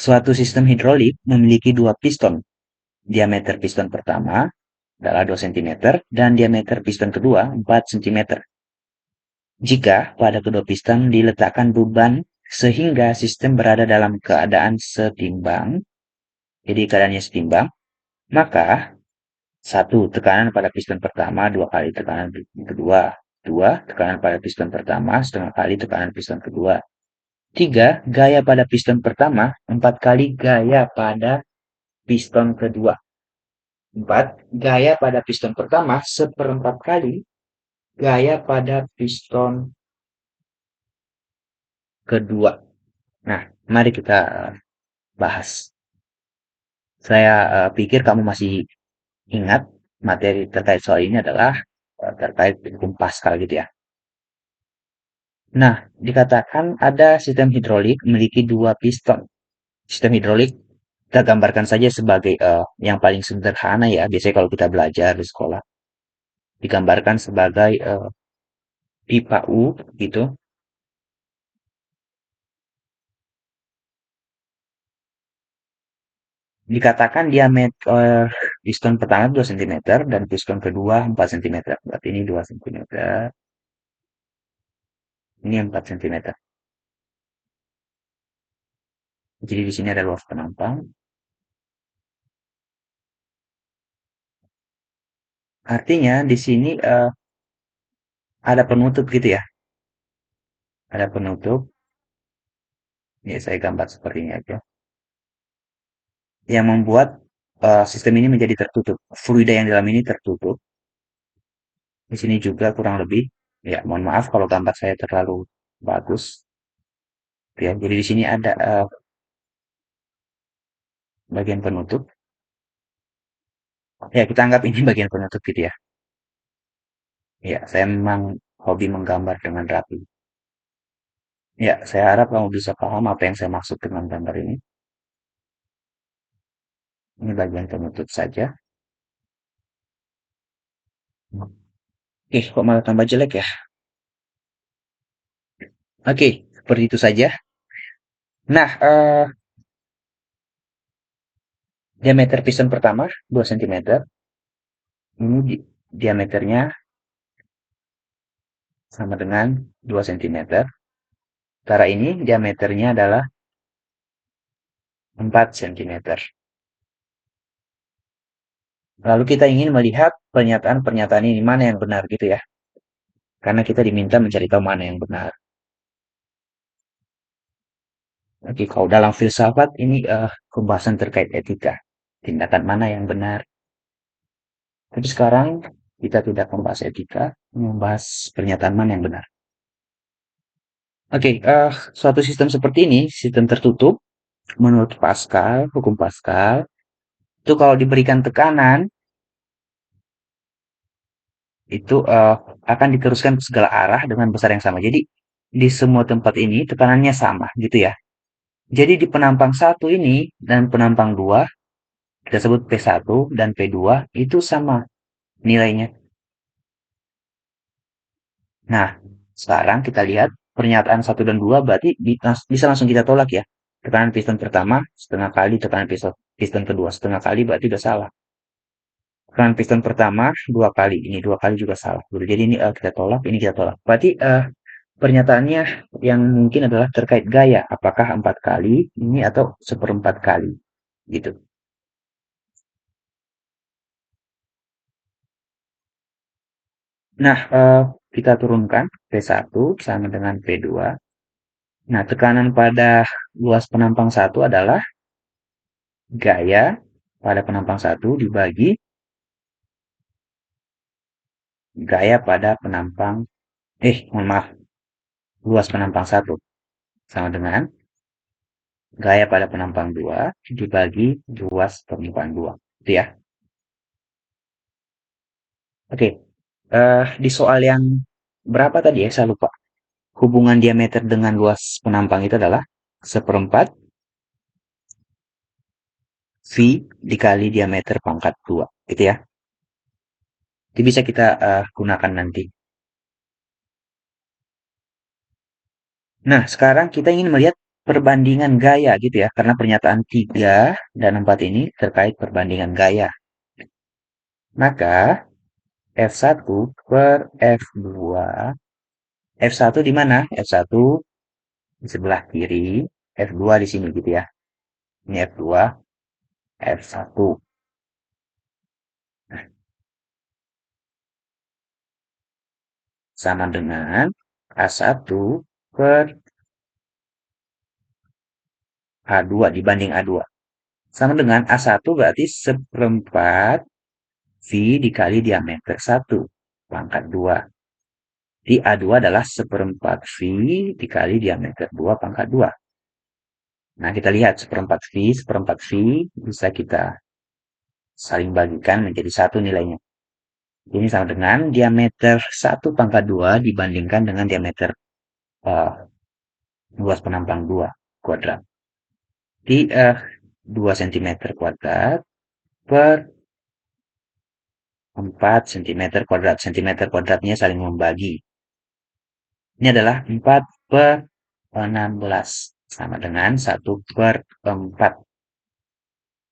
Suatu sistem hidrolik memiliki dua piston. Diameter piston pertama adalah 2 cm dan diameter piston kedua 4 cm. Jika pada kedua piston diletakkan beban sehingga sistem berada dalam keadaan setimbang, jadi keadaannya setimbang, maka satu, tekanan pada piston pertama 2 kali tekanan kedua. Dua, tekanan pada piston pertama setengah kali tekanan piston kedua. Tiga, gaya pada piston pertama 4 kali gaya pada piston kedua. Empat, gaya pada piston pertama seperempat kali gaya pada piston kedua. Nah, mari kita bahas. Saya pikir kamu masih ingat materi terkait soal ini adalah terkait hukum Pascal gitu ya. Nah, dikatakan ada sistem hidrolik memiliki dua piston. Sistem hidrolik kita gambarkan saja sebagai yang paling sederhana ya. Biasanya kalau kita belajar di sekolah digambarkan sebagai pipa U gitu. Dikatakan diameter piston pertama 2 cm dan piston kedua 4 cm. Berarti ini 2 cm, ini 4 cm. Jadi di sini ada luas penampang. Artinya di sini ada penutup gitu ya. Ada penutup. Ya, saya gambar seperti ini aja. Yang membuat sistem ini menjadi tertutup. Fluida yang di dalam ini tertutup. Di sini juga kurang lebih. Ya, mohon maaf kalau gambar saya terlalu bagus. Ya, jadi di sini ada bagian penutup. Ya, kita anggap ini bagian penutup gitu ya. Ya, saya memang hobi menggambar dengan rapi. Ya, saya harap kamu bisa paham apa yang saya maksud dengan gambar ini. Ini bagian penutup saja. Oke, kok malah tambah jelek ya? Oke, seperti itu saja. Nah, diameter piston pertama 2 cm. Ini diameternya sama dengan 2 cm. Sementara ini diameternya adalah 4 cm. Lalu kita ingin melihat pernyataan-pernyataan ini mana yang benar gitu ya. Karena kita diminta mencari tahu mana yang benar. Oke, kalau dalam filsafat ini pembahasan terkait etika. Tindakan mana yang benar. Tapi sekarang kita tidak membahas etika, membahas pernyataan mana yang benar. Oke, suatu sistem seperti ini, sistem tertutup, menurut Pascal, hukum Pascal, itu kalau diberikan tekanan, itu akan diteruskan ke segala arah dengan besar yang sama. Jadi, di semua tempat ini tekanannya sama, gitu ya. Jadi, di penampang satu ini dan penampang 2 kita sebut P1 dan P2, itu sama nilainya. Nah, sekarang kita lihat pernyataan satu dan 2 berarti bisa langsung kita tolak ya. Tekanan piston pertama setengah kali tekanan piston kedua setengah kali berarti udah salah. Tekanan piston pertama 2 kali, ini 2 kali juga salah. Jadi ini kita tolak, ini kita tolak. Berarti pernyataannya yang mungkin adalah terkait gaya, apakah 4 kali ini atau seperempat kali gitu. Nah, kita turunkan P1 sama dengan P2. Nah, tekanan pada luas penampang satu adalah gaya pada penampang satu dibagi gaya pada penampang, mohon maaf, luas penampang satu sama dengan gaya pada penampang 2 dibagi luas penampang 2. Itu ya. Oke. Di soal yang berapa tadi ya? Saya lupa. Hubungan diameter dengan luas penampang itu adalah seperempat V dikali diameter pangkat 2. Gitu ya. Itu bisa kita gunakan nanti. Nah, sekarang kita ingin melihat perbandingan gaya gitu ya, karena pernyataan 3 dan 4 ini terkait perbandingan gaya. Maka F1 per F2, F1 di mana? F1 di sebelah kiri, F2 di sini gitu ya. Ini F2, F1. Sama dengan A1 per A2 dibanding A2. Sama dengan A1 berarti seperempat V dikali diameter 1 pangkat 2. Di A2 adalah seperempat V dikali diameter 2 pangkat 2. Nah, kita lihat seperempat V bisa kita saling bagikan menjadi 1 nilainya. Ini sama dengan diameter 1 pangkat 2 dibandingkan dengan diameter luas penampang 2 kuadrat. Di 2 cm kuadrat per 4 cm kuadrat. Cm kuadratnya saling membagi. Ini adalah 4 per 16. Sama dengan 1 per 4.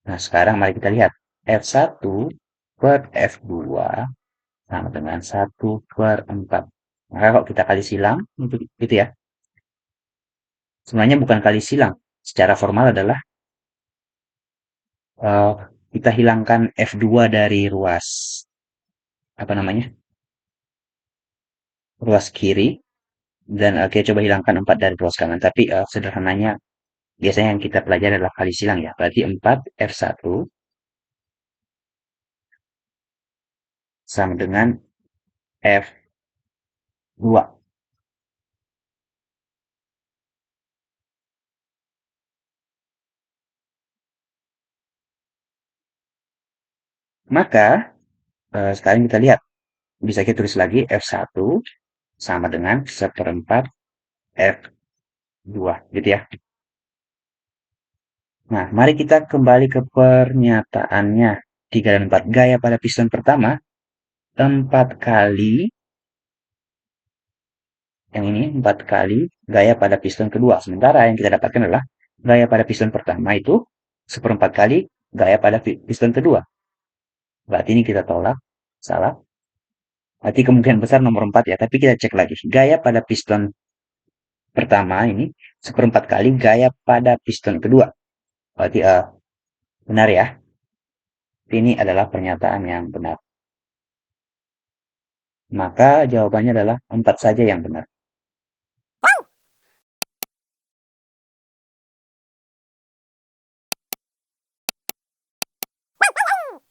Nah, sekarang mari kita lihat. F1 per F2 sama dengan 1 per 4. Maka kalau kita kali silang, gitu ya. Sebenarnya bukan kali silang. Secara formal adalah uh, kita hilangkan F2 dari ruas, apa namanya, ruas kiri. Dan kita coba hilangkan 4 dari ruas kanan. Tapi sederhananya, biasanya yang kita pelajari adalah kali silang ya. Berarti 4 F1 sama dengan F2. Maka sekarang kita lihat. Bisa kita tulis lagi F1 sama dengan seperempat F2 gitu ya. Nah, mari kita kembali ke pernyataannya. 3 dan 4. Gaya pada piston pertama 4 kali, yang ini 4 kali gaya pada piston kedua. Sementara yang kita dapatkan adalah gaya pada piston pertama itu seperempat kali gaya pada piston kedua. Berarti ini kita tolak, salah. Berarti kemungkinan besar nomor 4 ya, tapi kita cek lagi. Gaya pada piston pertama ini seperempat kali gaya pada piston kedua. Berarti benar ya. Ini adalah pernyataan yang benar. Maka jawabannya adalah 4 saja yang benar.